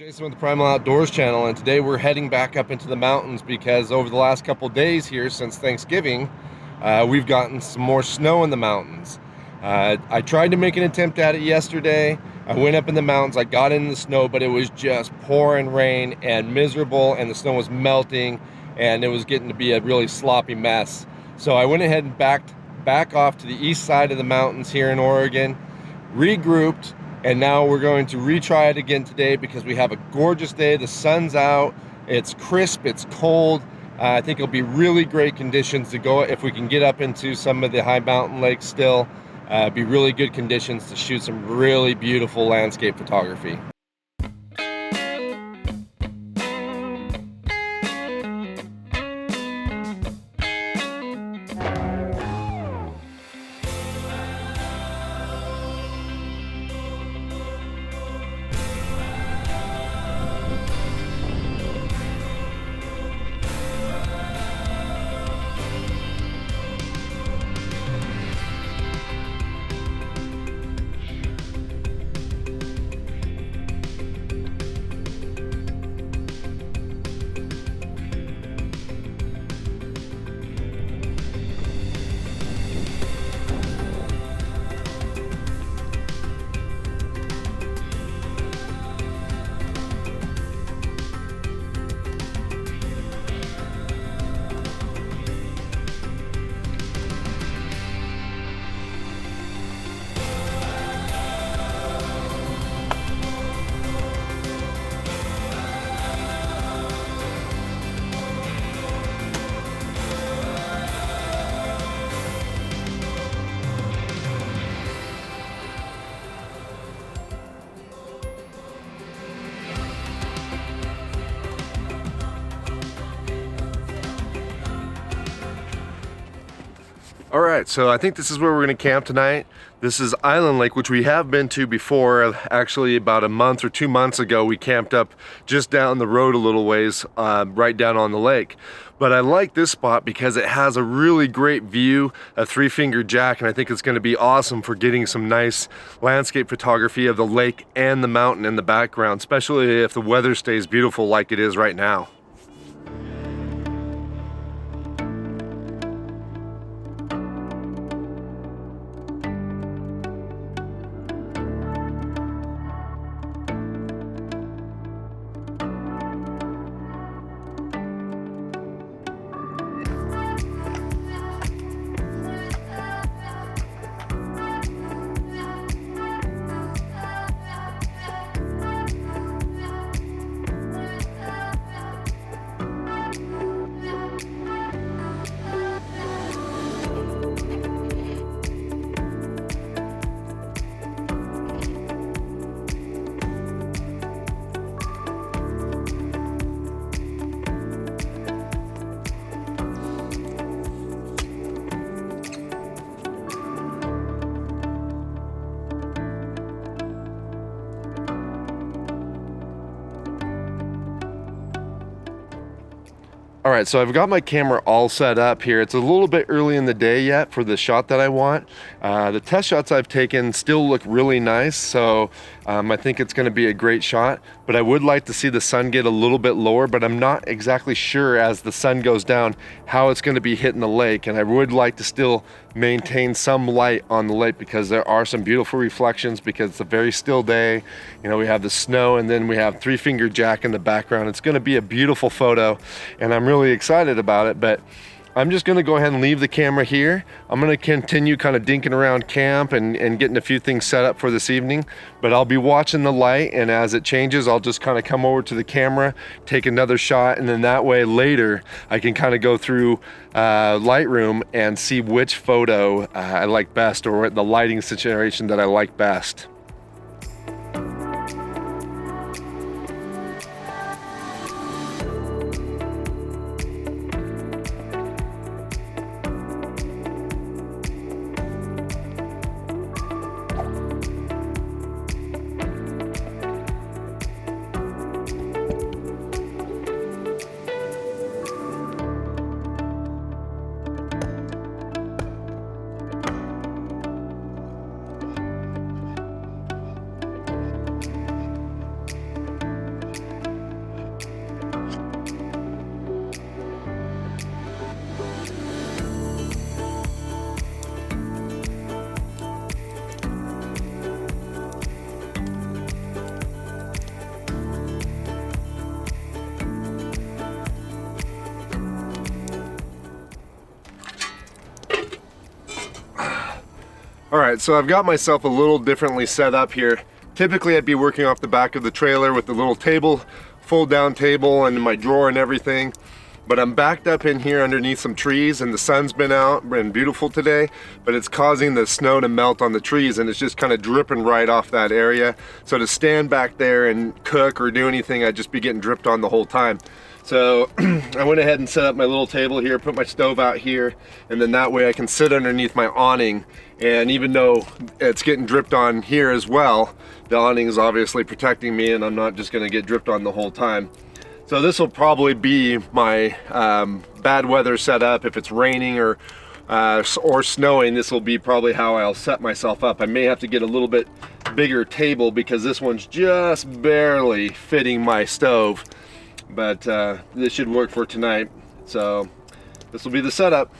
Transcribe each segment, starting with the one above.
Jason with the Primal Outdoors channel, and today we're heading back up into the mountains because over the last couple days here since Thanksgiving, we've gotten some more snow in the mountains. I tried to make an attempt at it yesterday. I went up in the mountains, I got in the snow, but it was just pouring rain and miserable, and the snow was melting, and it was getting to be a really sloppy mess. So I went ahead and back off to the east side of the mountains here in Oregon, regrouped, and now we're going to retry it again today because we have a gorgeous day. The sun's out, it's crisp, it's cold. I think it'll be really great conditions to go if we can get up into some of the high mountain lakes still. Be really good conditions to shoot some really beautiful landscape photography. All right, so I think this is where we're gonna camp tonight. This is Island Lake, which we have been to before. Actually, about a month or 2 months ago, we camped up just down the road a little ways, right down on the lake. But I like this spot because it has a really great view, a three-finger jack, and I think it's gonna be awesome for getting some nice landscape photography of the lake and the mountain in the background, especially if the weather stays beautiful like it is right now. All right, so I've got my camera all set up here. It's a little bit early in the day yet for the shot that I want. The test shots I've taken still look really nice, so I think it's gonna be a great shot, but I would like to see the sun get a little bit lower, but I'm not exactly sure as the sun goes down how it's gonna be hitting the lake, and I would like to still maintain some light on the lake because there are some beautiful reflections because it's a very still day. You know, we have the snow and then we have three-finger jack in the background. It's gonna be a beautiful photo and I'm really excited about it, but I'm just gonna go ahead and leave the camera here. I'm gonna continue kind of dinking around camp and getting a few things set up for this evening, but I'll be watching the light, and as it changes, I'll just kind of come over to the camera, take another shot, and then that way later, I can kind of go through Lightroom and see which photo I like best, or the lighting situation that I like best. All right, so I've got myself a little differently set up here. Typically I'd be working off the back of the trailer with the little table, fold down table and my drawer and everything. But I'm backed up in here underneath some trees, and the sun's been out, been beautiful today, but it's causing the snow to melt on the trees, and it's just kind of dripping right off that area. So to stand back there and cook or do anything, I'd just be getting dripped on the whole time. So I went ahead and set up my little table here, put my stove out here, and then that way I can sit underneath my awning. And even though it's getting dripped on here as well, the awning is obviously protecting me, and I'm not just gonna get dripped on the whole time. So this will probably be my bad weather setup. If it's raining or snowing, this will be probably how I'll set myself up. I may have to get a little bit bigger table because this one's just barely fitting my stove, but this should work for tonight. So this will be the setup.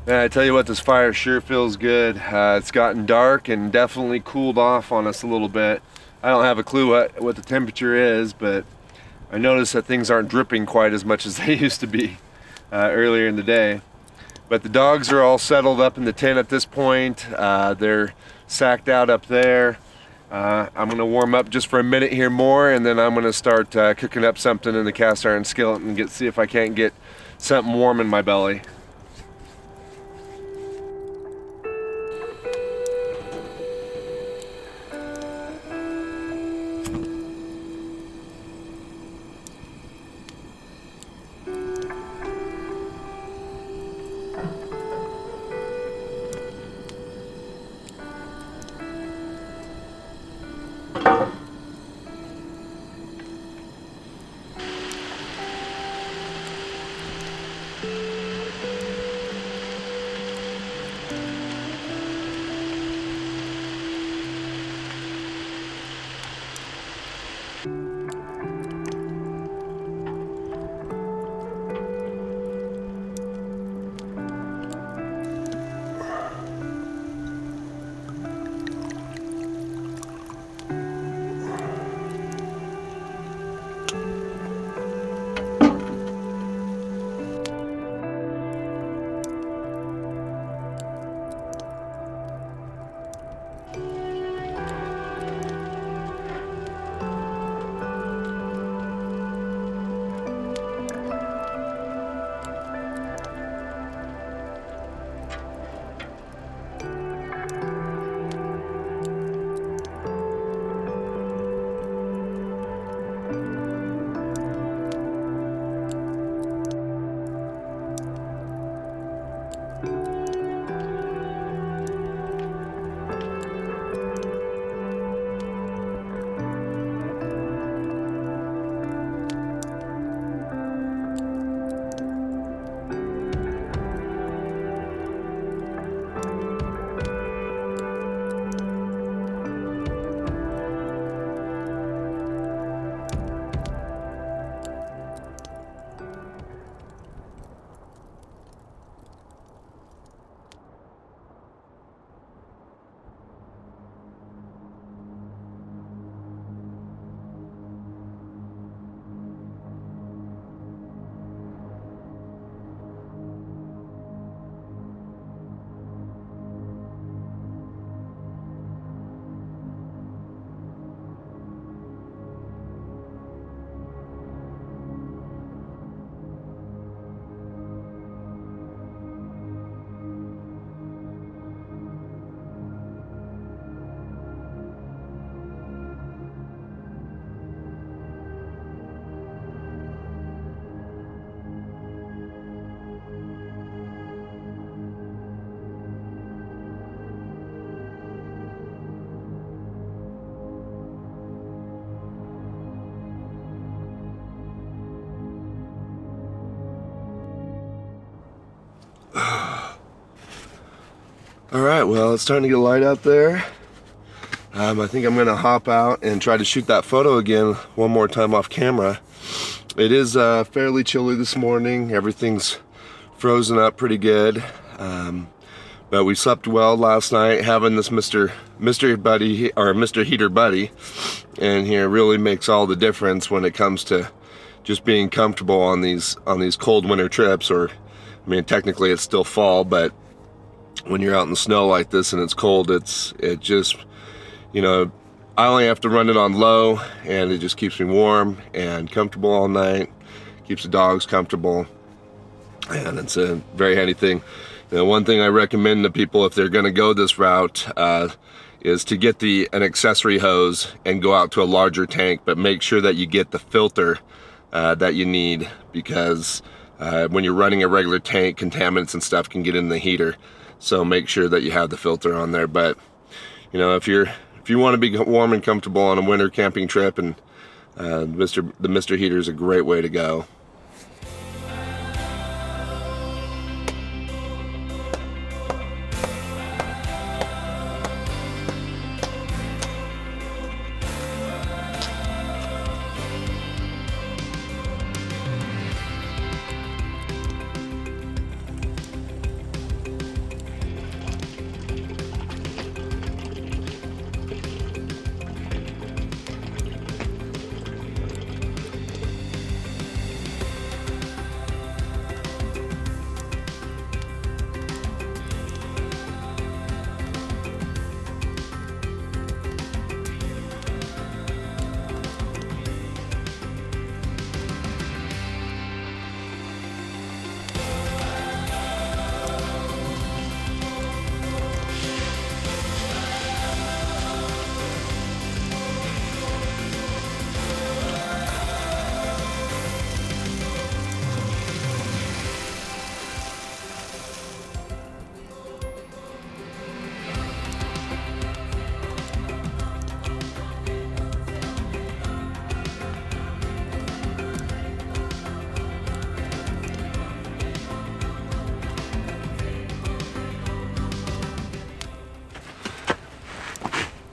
Yeah, I tell you what, this fire sure feels good. It's gotten dark and definitely cooled off on us a little bit. I don't have a clue what the temperature is, but I noticed that things aren't dripping quite as much as they used to be earlier in the day. But the dogs are all settled up in the tent at this point. They're sacked out up there. I'm gonna warm up just for a minute here more, and then I'm gonna start cooking up something in the cast iron skillet and see if I can't get something warm in my belly. All right, well, it's starting to get light out there. I think I'm gonna hop out and try to shoot that photo again one more time off camera. It is fairly chilly this morning. Everything's frozen up pretty good. But we slept well last night having this Mr. Buddy, or Mr. Heater Buddy in here really makes all the difference when it comes to just being comfortable on these cold winter trips. Or, I mean, technically it's still fall, but when you're out in the snow like this and it's cold, it just, you know, I only have to run it on low and it just keeps me warm and comfortable all night, keeps the dogs comfortable, and it's a very handy thing. The one thing I recommend to people if they're going to go this route is to get an accessory hose and go out to a larger tank, but make sure that you get the filter that you need, because when you're running a regular tank, contaminants and stuff can get in the heater. So make sure that you have the filter on there. But you know, if you want to be warm and comfortable on a winter camping trip, and the Mr. Heater is a great way to go.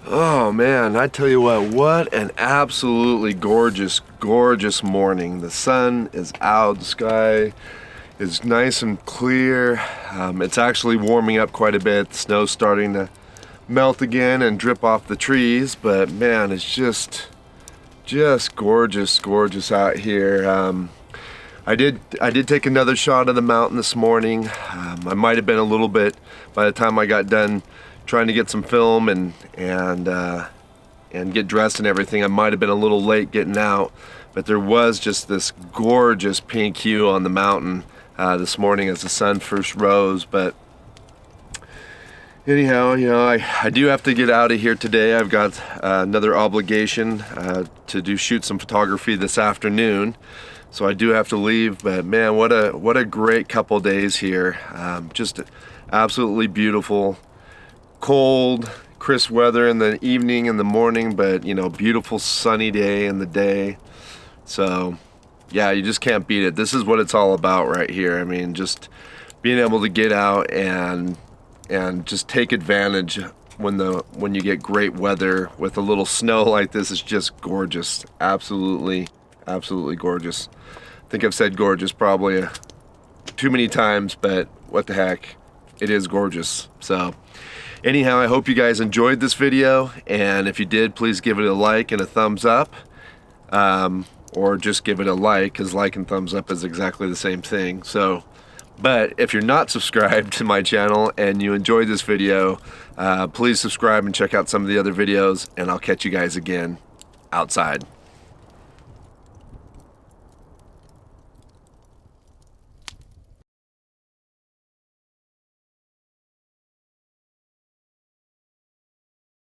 Oh man, I tell you what an absolutely gorgeous, gorgeous morning. The sun is out, the sky is nice and clear. It's actually warming up quite a bit. The snow's starting to melt again and drip off the trees, but man, it's just gorgeous, gorgeous out here. I did take another shot of the mountain this morning. I might have been a little bit, by the time I got done trying to get some film and get dressed and everything, I might have been a little late getting out, but there was just this gorgeous pink hue on the mountain this morning as the sun first rose. But anyhow, you know, I do have to get out of here today. I've got another obligation to shoot some photography this afternoon, so I do have to leave. But man, what a great couple days here. Just absolutely beautiful. Cold, crisp weather in the evening and the morning, but you know, beautiful sunny day in the day. So yeah, you just can't beat it. This is what it's all about right here. I mean, just being able to get out and just take advantage when you get great weather with a little snow like this. Is just gorgeous. Absolutely gorgeous. I think I've said gorgeous probably too many times, but what the heck, it is gorgeous. So anyhow, I hope you guys enjoyed this video, and if you did, please give it a like and a thumbs up, or just give it a like, because like and thumbs up is exactly the same thing. So, but if you're not subscribed to my channel and you enjoyed this video, please subscribe and check out some of the other videos, and I'll catch you guys again outside.